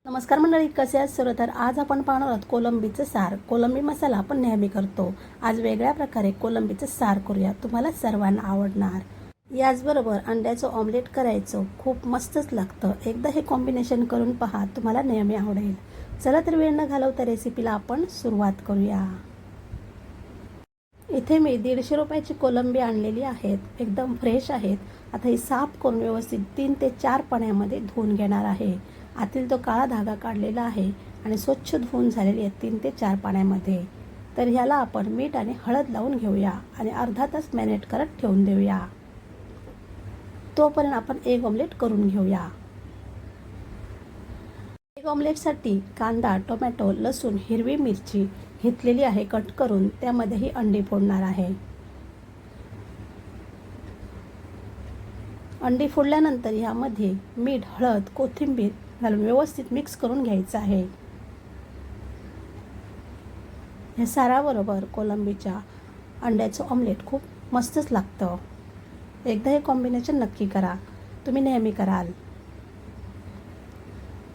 नमस्कार मंडळी, कसे आहात सर्व? तर आज आपण पाहणार आहोत कोलंबीचं सार. कोलंबी मसाला आपण नेहमी करतो. आज वेगळ्या प्रकारे कोलंबीचं सार करूया. तुम्हाला सर्वांना आवडणार. याचबरोबर अंड्याचं ऑमलेट करायचं, खूप मस्तच लागतं. एकदा हे कॉम्बिनेशन करून पहा, तुम्हाला नेहमी आवडेल. चला तर वेळ न घालवता रेसिपीला आपण सुरुवात करूया. इथे मी 150 रुपयाची कोलंबी आणलेली आहेत. एकदम फ्रेश आहेत. आता ही साफ करून व्यवस्थित 3 ते 4 पाण्यामध्ये धुवून घेणार आहे. आतील तो काळा धागा काढलेला आहे आणि स्वच्छ धुवून झालेली आहे 3 ते 4 पाण्यामध्ये. तर ह्याला आपण मीठ आणि हळद लावून घेऊया आणि अर्धा तास मॅरिनेट करत ठेवून देऊया. तोपर्यंत आपण एग ऑमलेट करून घेऊया. एग ऑमलेटसाठी कांदा, टोमॅटो, लसूण, हिरवी मिरची घेतलेली आहे कट करून. त्यामध्ये ही अंडी फोडणार आहे. अंडी फोडल्यानंतर यामध्ये मीठ, हळद, कोथिंबीर घालून व्यवस्थित मिक्स करून घ्यायचं आहे. या साराबरोबर कोलंबीच्या अंड्याचं ऑमलेट खूप मस्तच लागतं. एकदा हे कॉम्बिनेशन नक्की करा. तुम्ही नेहमी कराल.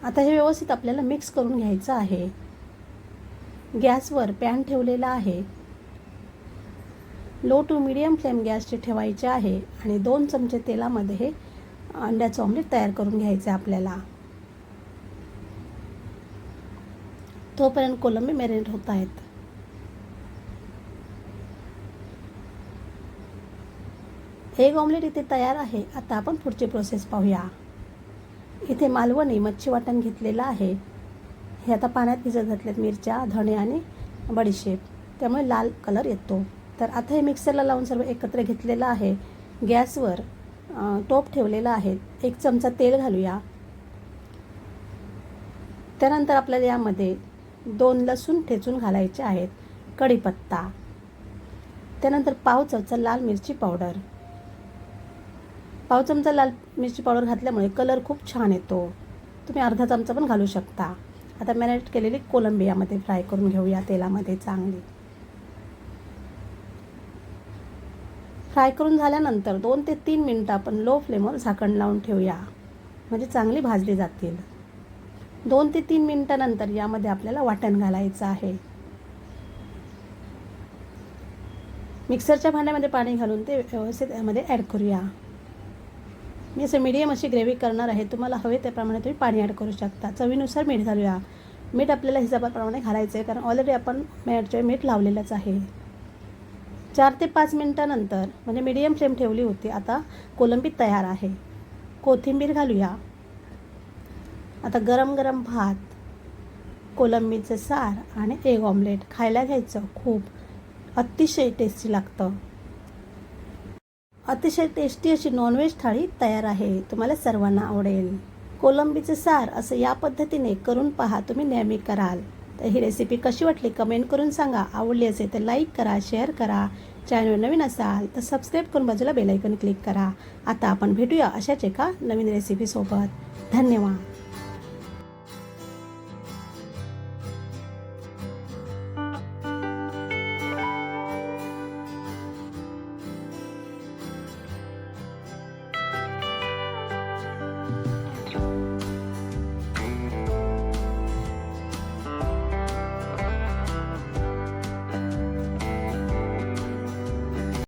आता हे व्यवस्थित आपल्याला मिक्स करून घ्यायचं आहे. गॅसवर पॅन ठेवलेला आहे. लो टू मीडियम फ्लेम गॅसचे ठेवायचे आहे आणि 2 चमचे तेलामध्ये हे अंड्याचं ऑमलेट तयार करून घ्यायचं आहे आपल्याला. तोपर्यंत कोलंबी मॅरिनेट होत आहेत. एग ऑमलेट इथे तयार आहे. आता आपण पुढची प्रोसेस पाहूया. इथे मालवणी मच्छी वाटण घेतलेलं आहे. हे आता पाण्यात भिजत घातलेत मिरच्या, धणे आणि बडीशेप, त्यामुळे लाल कलर येतो. तर आता हे मिक्सरला लावून सर्व एकत्र घेतलेलं आहे. गॅसवर टोप ठेवलेला आहे. 1 चमचा तेल घालूया. त्यानंतर आपल्याला यामध्ये 2 लसूण ठेचून घालायचे आहेत. कढीपत्ता, त्यानंतर पाव चमचा लाल मिरची पावडर. पाव चमचा लाल मिरची पावडर घातल्यामुळे कलर खूप छान येतो. तुम्ही अर्धा चमचा पण घालू शकता. आता मॅरिनेट केलेली कोलंबी यामध्ये फ्राय करून घेऊया तेलामध्ये चांगली. फ्राय करून झाल्यानंतर 2 ते 3 मिनिटं आपण लो फ्लेमवर झाकण लावून ठेवूया, म्हणजे चांगली भाजली जातील. 2 ते 3 मिनिटानंतर यामध्ये आपल्याला वाटण घालायचं आहे. मिक्सरच्या भांड्यामध्ये पाणी घालून ते व्यवस्थित यामध्ये ॲड करूया. मी असं मीडियम अशी ग्रेव्ही करणार आहे. तुम्हाला हवे त्याप्रमाणे तुम्ही पाणी ॲड करू शकता. चवीनुसार मीठ घालूया. मीठ आपल्याला हिशोबाप्रमाणे घालायचं आहे, कारण ऑलरेडी आपण मॅरिनेटच्या मीठ लावलेलंच आहे. 4 ते 5 मिनिटानंतर, म्हणजे मीडियम फ्लेम ठेवली होती, आता कोलंबी तयार आहे. कोथिंबीर घालूया. आता गरम गरम भात, कोलंबीचं सार आणि एग ऑमलेट खायला घ्यायचं. खूप अतिशय टेस्टी लागतं. अतिशय टेस्टी अशी नॉनव्हेज थाळी तयार आहे. तुम्हाला सर्वांना आवडेल. कोलंबीचं सार असं या पद्धतीने करून पहा. तुम्ही नेहमी कराल. तर ही रेसिपी कशी वाटली कमेंट करून सांगा. आवडली असेल तर लाईक करा, शेअर करा. चॅनल नवीन असाल तर सबस्क्राईब करून बाजूला बेल आयकॉन क्लिक करा. आता आपण भेटूया अशाच एका नवीन रेसिपीसोबत. धन्यवाद.